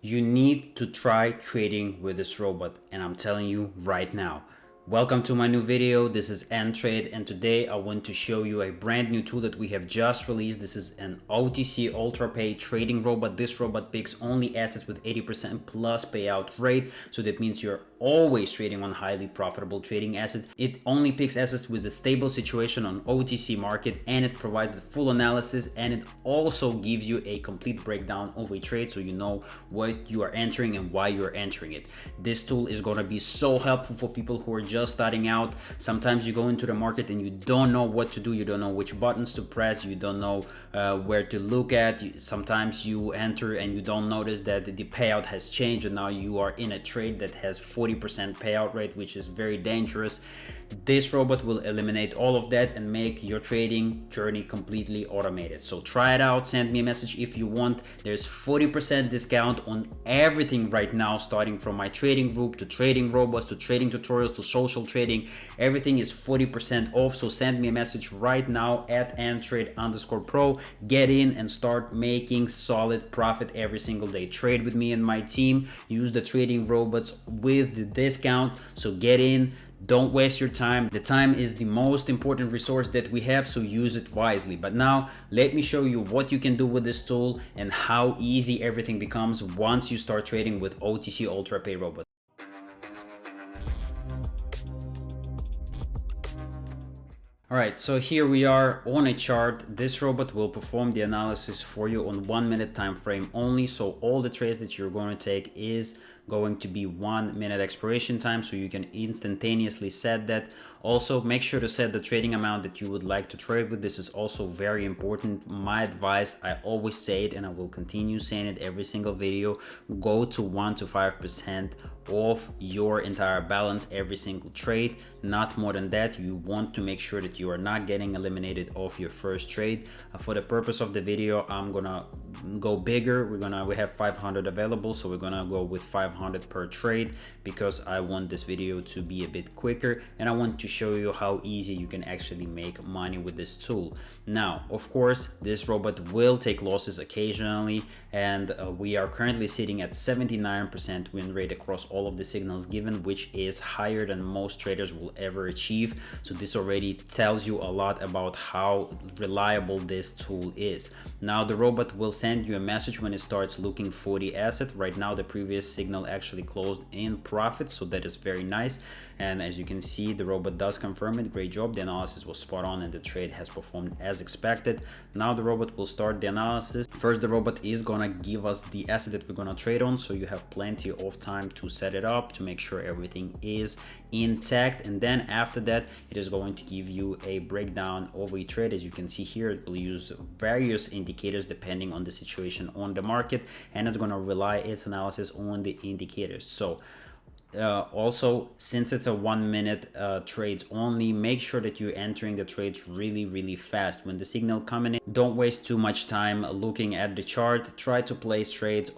You need to try trading with this robot, and I'm telling you right now. Welcome to my new video. This is Trade, and today I want to show you a brand new tool that we have just released. This is an OTC Ultra-Pay trading robot. This robot picks only assets with 80% plus payout rate, so that means you're always trading on highly profitable trading assets. It only picks assets with a stable situation on OTC market, and it provides the full analysis, and it also gives you a complete breakdown of a trade so you know what you are entering and why you're entering it. This tool is going to be so helpful for people who are just starting out. Sometimes you go into the market and you don't know what to do, you don't know which buttons to press, you don't know where to look at. Sometimes you enter and you don't notice that the payout has changed, and now you are in a trade that has 40% payout rate, which is very dangerous. This robot will eliminate all of that and make your trading journey completely automated. So try it out, send me a message if you want. There's 40% discount on everything right now, starting from my trading group to trading robots to trading tutorials to social trading. Everything is 40% off. So send me a message right now at @trade_pro. Get in and start making solid profit every single day. Trade with me and my team. Use the trading robots with the discount. So get in. Don't waste your time. The time is the most important resource that we have, so use it wisely. But now let me show you what you can do with this tool and how easy everything becomes once you start trading with OTC Ultra-Pay Robot. Alright, so here we are on a chart. This robot will perform the analysis for you on 1 minute time frame only. So all the trades that you're going to take is going to be 1 minute expiration time, so you can instantaneously set that. Also, make sure to set the trading amount that you would like to trade with. This is also very important. My advice, I always say it and I will continue saying it every single video, go to 1 to 5% of your entire balance every single trade, not more than that. You want to make sure that you are not getting eliminated off your first trade. For the purpose of the video, I'm gonna go bigger. We have 500 available, so we're gonna go with 500 per trade because I want this video to be a bit quicker, and I want to show you how easy you can actually make money with this tool. Now, of course, this robot will take losses occasionally, and we are currently sitting at 79% win rate across all of the signals given, which is higher than most traders will ever achieve. So this already tells you a lot about how reliable this tool is. Now the robot will send you a message when it starts looking for the asset. Right now the previous signal actually closed in profit, so that is very nice. And as you can see, the robot does confirm it. Great job, the analysis was spot on and the trade has performed as expected. Now the robot will start the analysis. First, the robot is gonna give us the asset that we're gonna trade on, so you have plenty of time to set it up to make sure everything is intact. And then after that, it is going to give you a breakdown of a trade. As you can see here, it will use various indicators depending on the situation on the market, and it's going to rely its analysis on the indicators. So also, since it's a 1 minute trades only, make sure that you're entering the trades really fast. When the signal coming in, don't waste too much time looking at the chart. Try to place trades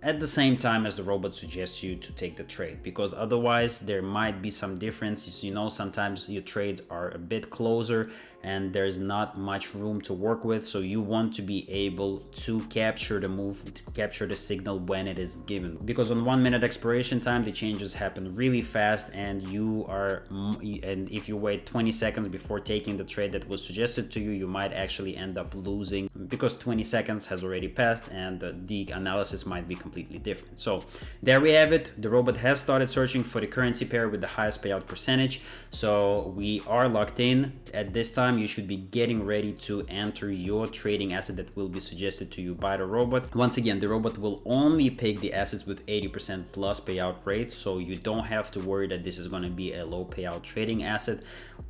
at the same time as the robot suggests you to take the trade, because otherwise there might be some differences. You know, sometimes your trades are a bit closer and there's not much room to work with, so you want to be able to capture the move, to capture the signal when it is given, because on 1 minute expiration time the changes happen really fast, and if you wait 20 seconds before taking the trade that was suggested to you, you might actually end up losing because 20 seconds has already passed and the analysis might be completely different. So there we have it. The robot has started searching for the currency pair with the highest payout percentage, so we are locked in. At this time you should be getting ready to enter your trading asset that will be suggested to you by the robot. Once again, the robot will only pick the assets with 80% plus payout rates, so you don't have to worry that this is going to be a low payout trading asset.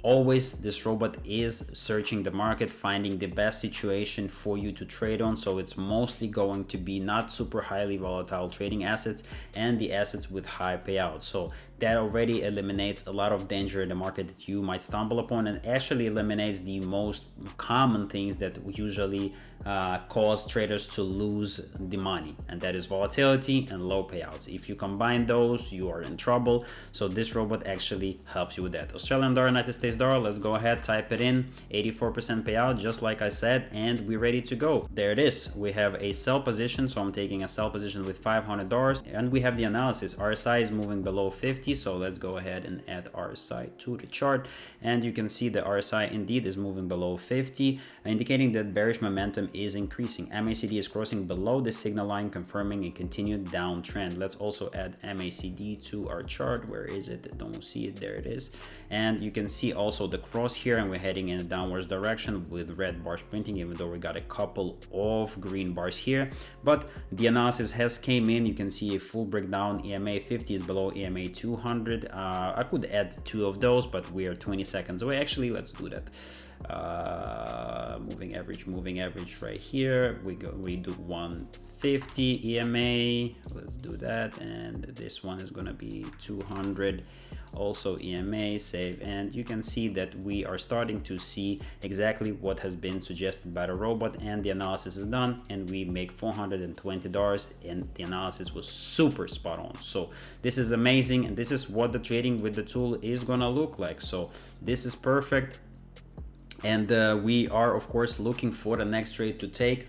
Always, this robot is searching the market, finding the best situation for you to trade on, so it's mostly going to be not super highly volatile trading assets and the assets with high payouts. So that already eliminates a lot of danger in the market that you might stumble upon, and actually eliminates recognize the most common things that usually cause traders to lose the money, and that is volatility and low payouts. If you combine those, you are in trouble. So this robot actually helps you with that. Australian dollar, United States dollar, let's go ahead, type it in. 84% payout, just like I said, and we're ready to go. There it is. We have a sell position, so I'm taking a sell position with $500, and we have the analysis. RSI is moving below 50, so let's go ahead and add RSI to the chart, and you can see the RSI indeed is moving below 50, indicating that bearish momentum is increasing. MACD is crossing below the signal line, confirming a continued downtrend. Let's also add MACD to our chart. Where is it? Don't see it. There it is. And you can see also the cross here, and we're heading in a downwards direction with red bars printing, even though we got a couple of green bars here. But the analysis has came in. You can see a full breakdown. EMA 50 is below EMA 200. I could add 2 of those, but we are 20 seconds away. Actually, let's do that. Moving average right here. We do 150 EMA. Let's do that, and this one is gonna be 200. Also EMA, save, and you can see that we are starting to see exactly what has been suggested by the robot, and the analysis is done, and we make $420, and the analysis was super spot on. So this is amazing, and this is what the trading with the tool is gonna look like. So this is perfect. And we are of course looking for the next trade to take,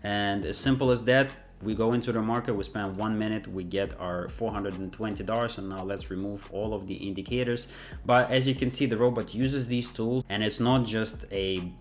and as simple as that. We go into the market, we spend 1 minute, we get our $420, and now let's remove all of the indicators. But as you can see, the robot uses these tools, and it's not just a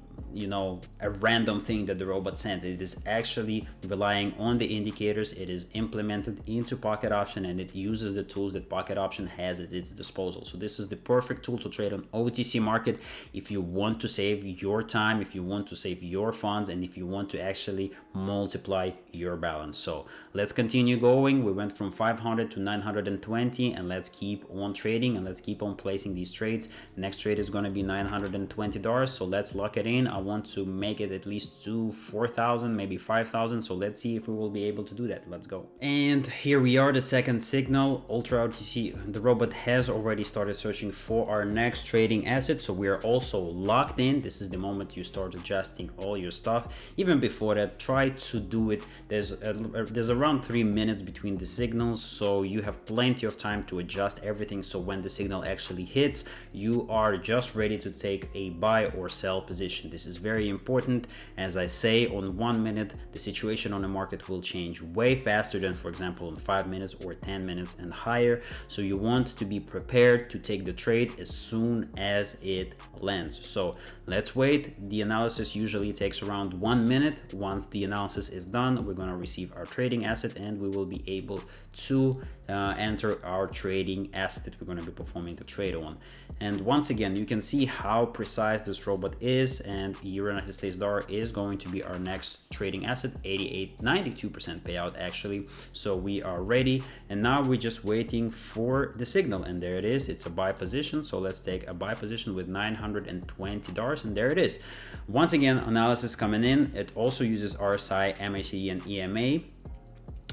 random thing that the robot sent. It is actually relying on the indicators. It is implemented into Pocket Option, and it uses the tools that Pocket Option has at its disposal. So this is the perfect tool to trade on OTC market if you want to save your time, if you want to save your funds, and if you want to actually multiply your balance. So let's continue going. We went from 500 to 920, and let's keep on trading, and let's keep on placing these trades. Next trade is going to be $920, so let's lock it in. I want to make it at least to 4,000, maybe 5,000. So let's see if we will be able to do that. Let's go. And here we are, the second signal, Ultra OTC. The robot has already started searching for our next trading asset. So we are also locked in. This is the moment you start adjusting all your stuff. Even before that, try to do it. There's around 3 minutes between the signals, so you have plenty of time to adjust everything. So when the signal actually hits, you are just ready to take a buy or sell position. This is very important. As I say, on 1 minute, the situation on the market will change way faster than, for example, in 5 minutes or 10 minutes and higher. So you want to be prepared to take the trade as soon as it lands. So let's wait. The analysis usually takes around 1 minute. Once the analysis is done, we're going to receive our trading asset, and we will be able to enter our trading asset that we're going to be performing the trade on. And once again, you can see how precise this robot is, and United States dollar is going to be our next trading asset. 92% payout actually. So we are ready, and now we're just waiting for the signal, and there it is. It's a buy position, so let's take a buy position with $920, and there it is. Once again, analysis coming in. It also uses RSI, MACD, and EMA.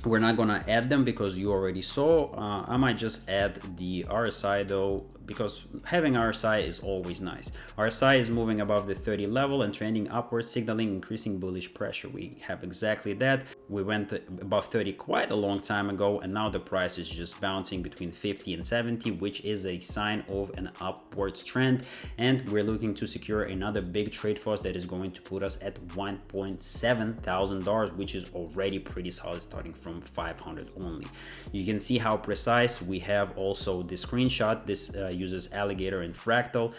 We're not gonna add them because you already saw. I might just add the RSI though, because having RSI is always nice. RSI is moving above the 30 level and trending upwards, signaling increasing bullish pressure. We have exactly that. We went above 30 quite a long time ago, and now the price is just bouncing between 50 and 70, which is a sign of an upwards trend. And we're looking to secure another big trade for us that is going to put us at $1.7 thousand, which is already pretty solid, starting from 500 only. You can see how precise. We have also the screenshot. This uses alligator and fractal.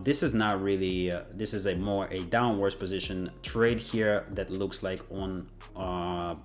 This is not really this is a more a downwards position trade here that looks like on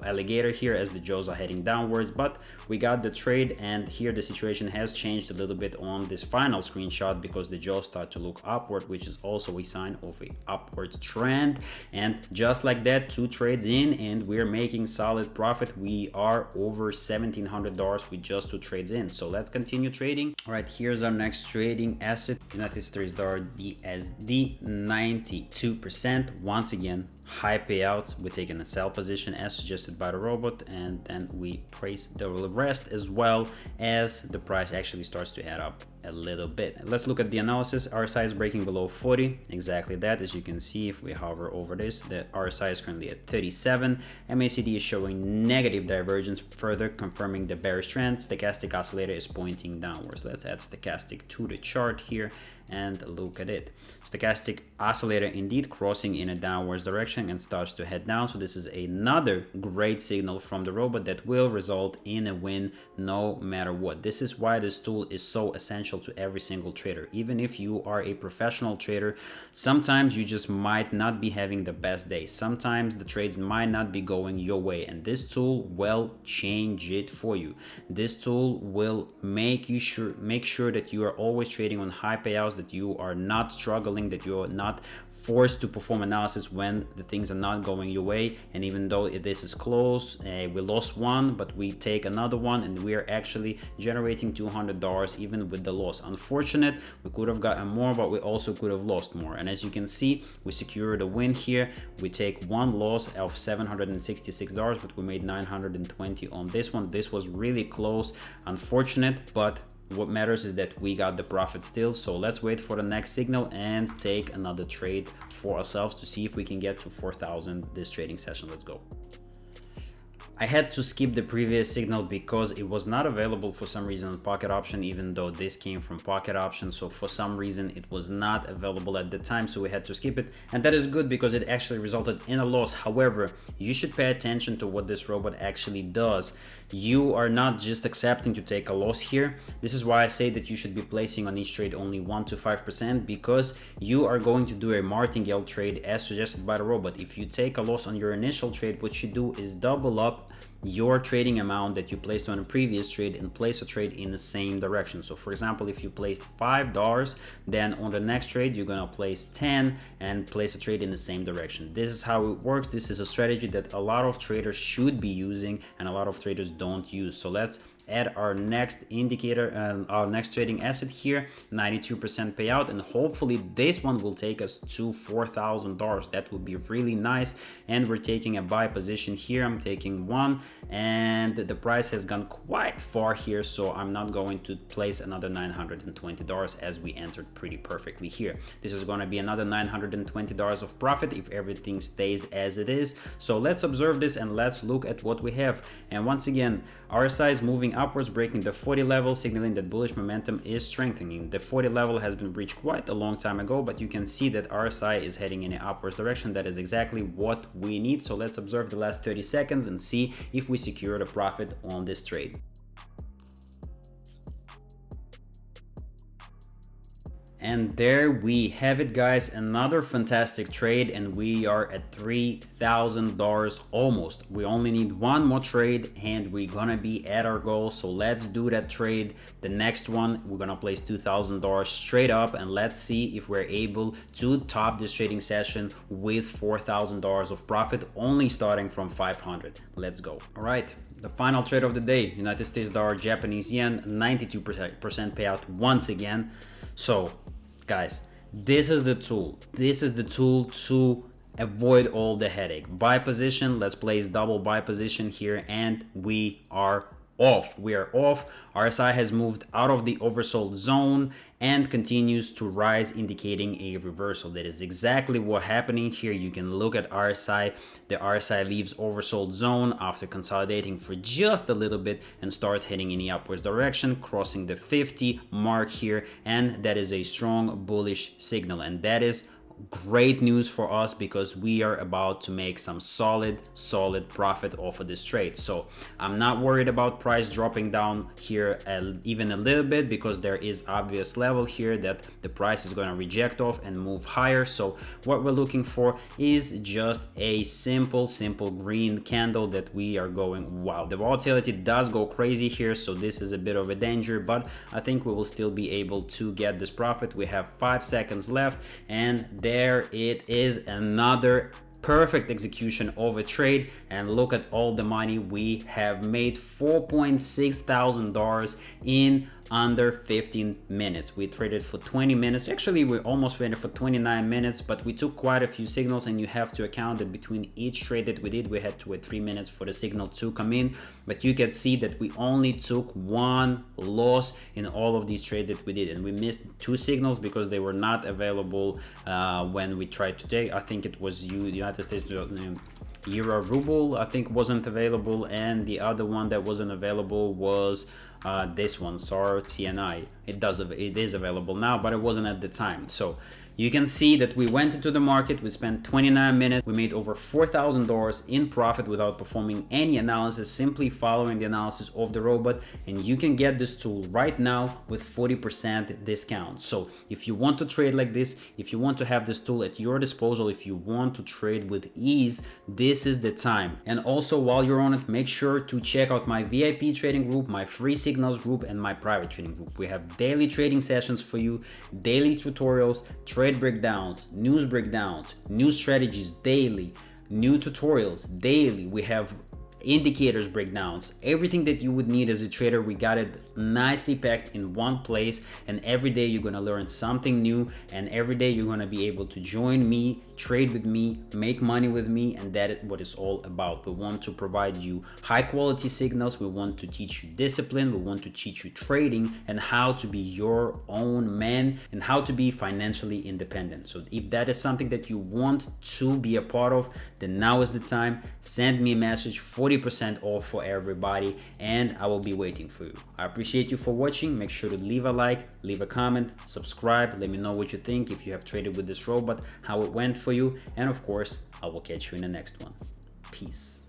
alligator here, as the jaws are heading downwards, but we got the trade. And here the situation has changed a little bit on this final screenshot because the jaws start to look upward, which is also a sign of a upwards trend. And just like that, 2 trades in, and we're making solid profit. We are over $1,700 with just 2 trades in. So let's continue trading. All right, here's our next trading asset, United States dollar DSD, 92%. Once again, high payouts. We're taking a sell position as suggested by the robot, and then we praise the rest, as well as the price actually starts to add up a little bit. Let's look at the analysis. RSI is breaking below 40, exactly that. As you can see, if we hover over this, the RSI is currently at 37. MACD is showing negative divergence, further confirming the bearish trend. Stochastic oscillator is pointing downwards. Let's add stochastic to the chart here and look at it. Stochastic oscillator indeed crossing in a downwards direction and starts to head down. So this is another great signal from the robot that will result in a win no matter what. This is why this tool is so essential to every single trader. Even if you are a professional trader, sometimes you just might not be having the best day. Sometimes the trades might not be going your way, and this tool will change it for you. This tool will make sure that you are always trading on high payouts, that you are not struggling, that you are not forced to perform analysis when the things are not going your way. And even though this is close, we lost one, but we take another one, and we are actually generating $200 even with the loss. Unfortunate, we could have gotten more, but we also could have lost more. And as you can see, we secured a win here. We take one loss of $766, but we made 920 on this one. This was really close, unfortunate, but what matters is that we got the profit still. So let's wait for the next signal and take another trade for ourselves to see if we can get to 4,000 this trading session. Let's go. I had to skip the previous signal because it was not available for some reason on Pocket Option, even though this came from Pocket Option. So for some reason it was not available at the time, so we had to skip it. And that is good because it actually resulted in a loss. However, you should pay attention to what this robot actually does. You are not just accepting to take a loss here. This is why I say that you should be placing on each trade only 1 to 5%, because you are going to do a martingale trade as suggested by the robot. If you take a loss on your initial trade, what you do is double up your trading amount that you placed on a previous trade and place a trade in the same direction. So for example, if you placed $5, then on the next trade you're gonna place 10 and place a trade in the same direction. This is how it works. This is a strategy that a lot of traders should be using and a lot of traders don't use. So let's add our next indicator and our next trading asset here, 92% payout, and hopefully this one will take us to $4,000. That would be really nice. And we're taking a buy position here. I'm taking one, and the price has gone quite far here, so I'm not going to place another $920 as we entered pretty perfectly here. This is going to be another $920 of profit if everything stays as it is. So let's observe this and let's look at what we have. And once again, RSI is moving upwards, breaking the 40 level, signaling that bullish momentum is strengthening. The 40 level has been reached quite a long time ago, but you can see that RSI is heading in an upwards direction. That is exactly what we need. So let's observe the last 30 seconds and see if we secured a profit on this trade. And there we have it, guys, another fantastic trade, and we are at $3,000 almost. We only need one more trade and we're gonna be at our goal. So let's do that trade. The next one, we're gonna place $2,000 straight up, and let's see if we're able to top this trading session with $4,000 of profit, only starting from 500. Let's go. All right, the final trade of the day, United States dollar, Japanese yen, 92% payout once again. So guys, this is the tool. This is the tool to avoid all the headache. Buy position, let's place double buy position here, and we are off. We are off. RSI has moved out of the oversold zone and continues to rise, indicating a reversal. That is exactly what happening here. You can look at RSI. The RSI leaves oversold zone after consolidating for just a little bit and starts heading in the upwards direction, crossing the 50 mark here, and that is a strong bullish signal. And that is great news for us because we are about to make some solid profit off of this trade. So I'm not worried about price dropping down here even a little bit, because there is obvious level here that the price is going to reject off and move higher. So what we're looking for is just a simple green candle that we are going, wow, the volatility does go crazy here, so this is a bit of a danger, but I think we will still be able to get this profit. We have 5 seconds left, and there it is, another perfect execution of a trade. And look at all the money we have made, $4,600 in under 15 minutes. We traded for 20 minutes. Actually, we almost traded for 29 minutes, but we took quite a few signals, and you have to account that between each trade that we did, we had to wait 3 minutes for the signal to come in. But you can see that we only took one loss in all of these trades that we did, and we missed 2 signals because they were not available when we tried to take. I think it was United States Euro ruble, I think, wasn't available, and the other one that wasn't available was this one, SAR CNI. It is available now, but it wasn't at the time. So you can see that we went into the market, we spent 29 minutes, we made over $4,000 in profit without performing any analysis, simply following the analysis of the robot. And you can get this tool right now with 40% discount. So if you want to trade like this, if you want to have this tool at your disposal, if you want to trade with ease, this is the time. And also, while you're on it, make sure to check out my VIP trading group, my free signals group, and my private trading group. We have daily trading sessions for you, daily tutorials, trade breakdowns, news breakdowns, new strategies daily, new tutorials daily. We have indicators breakdowns, everything that you would need as a trader. We got it nicely packed in one place, and every day you're going to learn something new, and every day you're going to be able to join me, trade with me, make money with me, and that is what it's all about. We want to provide you high quality signals, we want to teach you discipline, we want to teach you trading and how to be your own man and how to be financially independent. So if that is something that you want to be a part of, then now is the time. Send me a message, 40% off for everybody, and I will be waiting for you. I appreciate you for watching. Make sure to leave a like, leave a comment, subscribe, let me know what you think, if you have traded with this robot, how it went for you, and of course I will catch you in the next one. Peace.